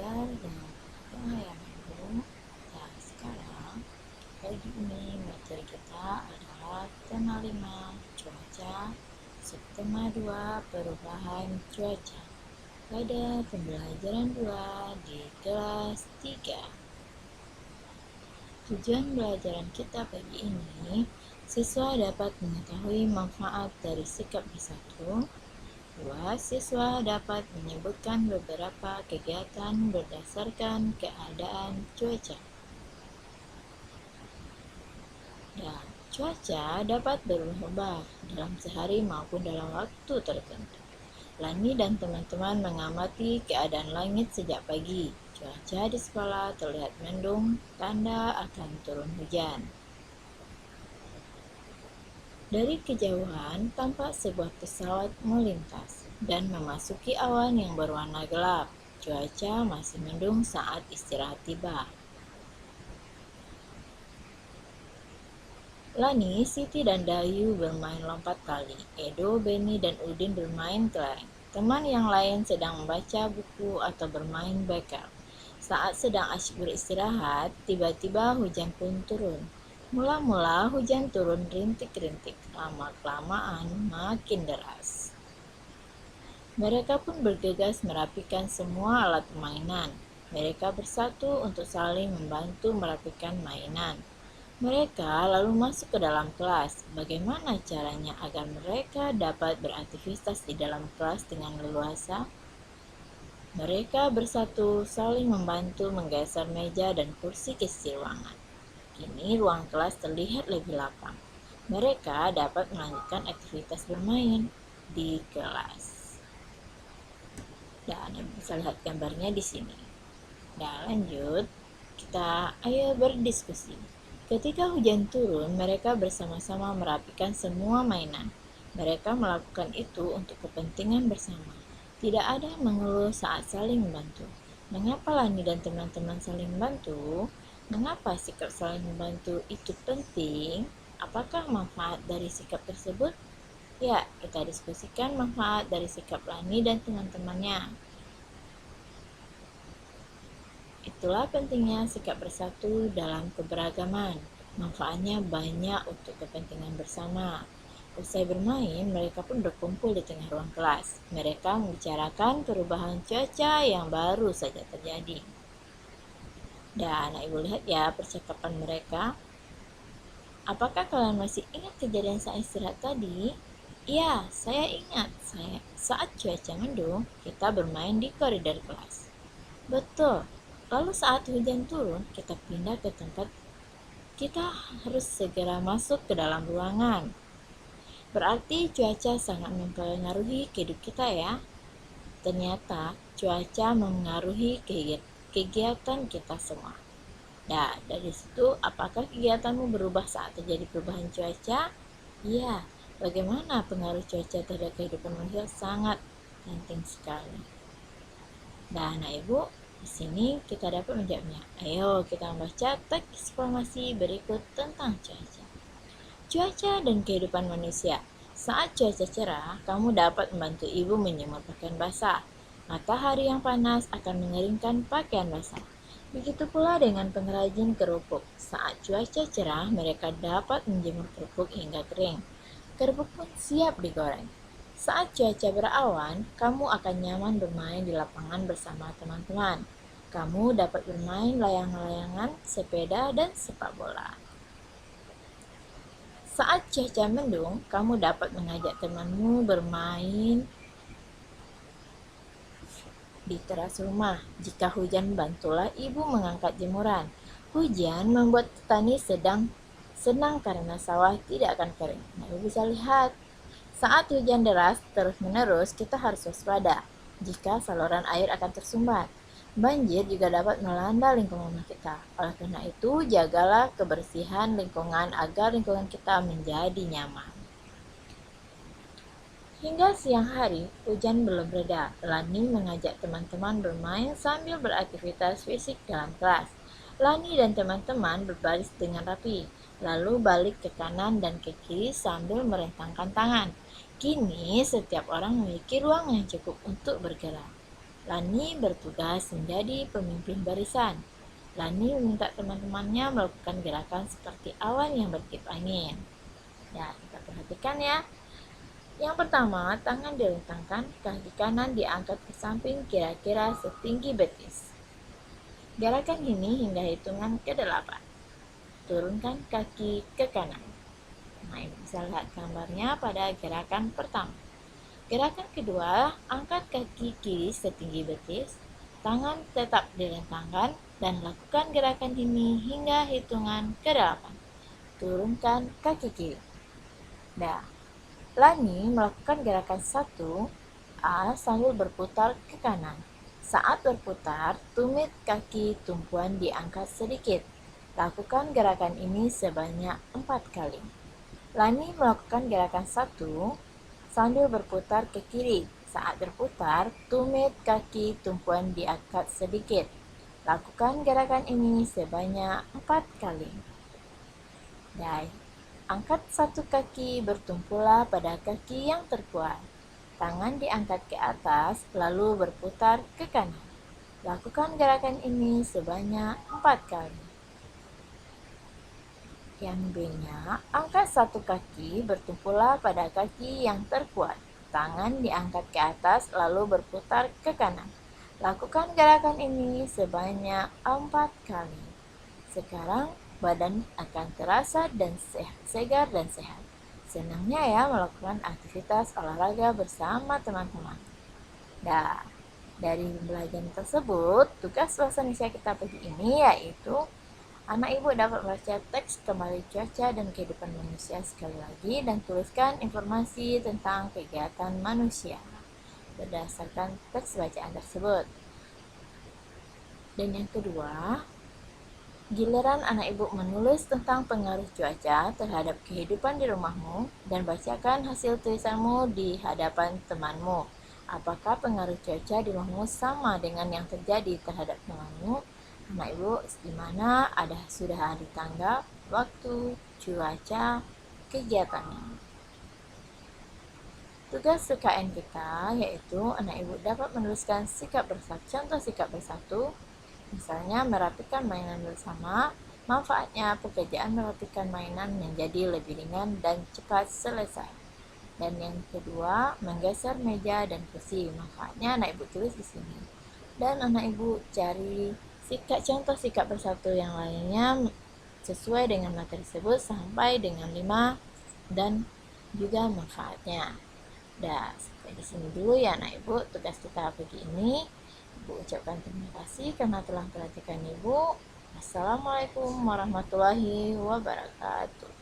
belajar dengan yang mendung. Dan sekarang pagi ini materi kita adalah tema 5 cuaca, subtema 2 perubahan cuaca pada pembelajaran 2 di kelas 3. Tujuan pembelajaran kita pagi ini, siswa dapat mengetahui manfaat dari sikap bersatu. 2. Siswa dapat menyebutkan beberapa kegiatan berdasarkan keadaan cuaca. Dan cuaca dapat berubah dalam sehari maupun dalam waktu tertentu. Lani dan teman-teman mengamati keadaan langit sejak pagi. Cuaca di sekolah terlihat mendung, tanda akan turun hujan. Dari kejauhan, tampak sebuah pesawat melintas dan memasuki awan yang berwarna gelap. Cuaca masih mendung saat istirahat tiba. Lani, Siti, dan Dayu bermain lompat tali. Edo, Beni, dan Udin bermain kelereng. Teman yang lain sedang membaca buku atau bermain bekel. Saat sedang asyik beristirahat, tiba-tiba hujan pun turun. Mula-mula hujan turun rintik-rintik, lama-kelamaan makin deras. Mereka pun bergegas merapikan semua alat permainan. Mereka bersatu untuk saling membantu merapikan mainan. Mereka lalu masuk ke dalam kelas. Bagaimana caranya agar mereka dapat beraktivitas di dalam kelas dengan leluasa? Mereka bersatu saling membantu menggeser meja dan kursi ke sisi ruangan. Kini ruang kelas terlihat lebih lapang. Mereka dapat melanjutkan aktivitas bermain di kelas. Dan bisa lihat gambarnya di sini. Dan lanjut, ayo berdiskusi. Ketika hujan turun, mereka bersama-sama merapikan semua mainan. Mereka melakukan itu untuk kepentingan bersama. Tidak ada yang mengeluh saat saling membantu. Mengapa Lani dan teman-teman saling membantu? Mengapa sikap saling membantu itu penting? Apakah manfaat dari sikap tersebut? Ya, kita diskusikan manfaat dari sikap Lani dan teman-temannya. Itulah pentingnya sikap bersatu dalam keberagaman. Manfaatnya banyak untuk kepentingan bersama. Usai bermain, mereka pun berkumpul di tengah ruang kelas. Mereka membicarakan perubahan cuaca yang baru saja terjadi. Dan Ibu lihat ya percakapan mereka. Apakah kalian masih ingat kejadian saat istirahat tadi? Ya, saya ingat. Saat cuaca mendung, kita bermain di koridor kelas. Betul. Lalu saat hujan turun, kita pindah ke tempat. Kita harus segera masuk ke dalam ruangan. Berarti cuaca sangat mempengaruhi kehidupan kita ya. Ternyata cuaca mempengaruhi kegiatan kita semua. Nah, dari situ, apakah kegiatanmu berubah saat terjadi perubahan cuaca? Iya, bagaimana pengaruh cuaca terhadap kehidupan manusia sangat penting sekali. Nah, Ibu, di sini kita dapat menjawabnya. Ayo kita membaca teks informasi berikut tentang cuaca. Cuaca dan kehidupan manusia. Saat cuaca cerah, kamu dapat membantu ibu menjemur pakaian basah. Matahari yang panas akan mengeringkan pakaian basah. Begitu pula dengan pengrajin kerupuk. Saat cuaca cerah, mereka dapat menjemur kerupuk hingga kering. Kerupuk pun siap digoreng. Saat cuaca berawan, kamu akan nyaman bermain di lapangan bersama teman-teman. Kamu dapat bermain layang-layangan, sepeda, dan sepak bola. Saat cuaca mendung, kamu dapat mengajak temanmu bermain di teras rumah. Jika hujan, bantulah ibu mengangkat jemuran. Hujan membuat petani senang karena sawah tidak akan kering. Ibu bisa lihat, saat hujan deras terus-menerus, kita harus waspada jika saluran air akan tersumbat. Banjir juga dapat melanda lingkungan kita. Oleh karena itu, jagalah kebersihan lingkungan agar lingkungan kita menjadi nyaman. Hingga siang hari, hujan belum reda. Lani mengajak teman-teman bermain sambil beraktivitas fisik dalam kelas. Lani dan teman-teman berbaris dengan rapi, lalu balik ke kanan dan ke kiri sambil merentangkan tangan. Kini, setiap orang memiliki ruang yang cukup untuk bergerak. Lani bertugas menjadi pemimpin barisan. Lani meminta teman-temannya melakukan gerakan seperti awan yang bertiup angin. Ya, kita perhatikan ya. Yang pertama, tangan direntangkan, kaki kanan diangkat ke samping kira-kira setinggi betis. Gerakan ini hingga hitungan ke-8. Turunkan kaki ke kanan. Nah, Ibu bisa lihat gambarnya pada gerakan pertama. Gerakan kedua, angkat kaki kiri setinggi betis, tangan tetap direntangkan, dan lakukan gerakan ini hingga hitungan ke-8. Turunkan kaki kiri. Dah. Lani melakukan gerakan 1A sambil berputar ke kanan. Saat berputar, tumit kaki tumpuan diangkat sedikit. Lakukan gerakan ini sebanyak 4 kali. Lani melakukan gerakan 1 sambil berputar ke kiri. Saat berputar, tumit kaki tumpuan diangkat sedikit. Lakukan gerakan ini sebanyak 4 kali. Angkat satu kaki, bertumpulah pada kaki yang terkuat. Tangan diangkat ke atas, lalu berputar ke kanan. Lakukan gerakan ini sebanyak 4 kali. Yang B-nya, angkat satu kaki, bertumpulah pada kaki yang terkuat. Tangan diangkat ke atas, lalu berputar ke kanan. Lakukan gerakan ini sebanyak 4 kali. Sekarang badan akan terasa dan segar dan sehat. Senangnya ya melakukan aktivitas olahraga bersama teman-teman. Dari pembelajaran tersebut, tugas bahasa Indonesia kita pagi ini yaitu anak ibu dapat membaca teks kembali cuaca dan kehidupan manusia sekali lagi dan tuliskan informasi tentang kegiatan manusia berdasarkan teks bacaan tersebut. Dan yang kedua, giliran anak ibu menulis tentang pengaruh cuaca terhadap kehidupan di rumahmu dan bacakan hasil tulisanmu di hadapan temanmu. Apakah pengaruh cuaca di rumahmu sama dengan yang terjadi terhadap temanmu? Anak ibu di mana sudah ada tanggal, waktu, cuaca, kegiatannya. Tugas UKN kita yaitu anak ibu dapat menuliskan contoh sikap bersatu. Misalnya merapikan mainan bersama, manfaatnya pekerjaan merapikan mainan menjadi lebih ringan dan cepat selesai. Dan yang kedua, menggeser meja dan kursi, manfaatnya anak ibu tulis di sini. Dan anak ibu cari contoh sikap bersatu yang lainnya sesuai dengan materi tersebut sampai dengan 5 dan juga manfaatnya. Sampai di sini dulu ya anak ibu tugas kita pagi ini. Ibu ucapkan terima kasih karena telah memperhatikan ibu. Assalamualaikum warahmatullahi wabarakatuh.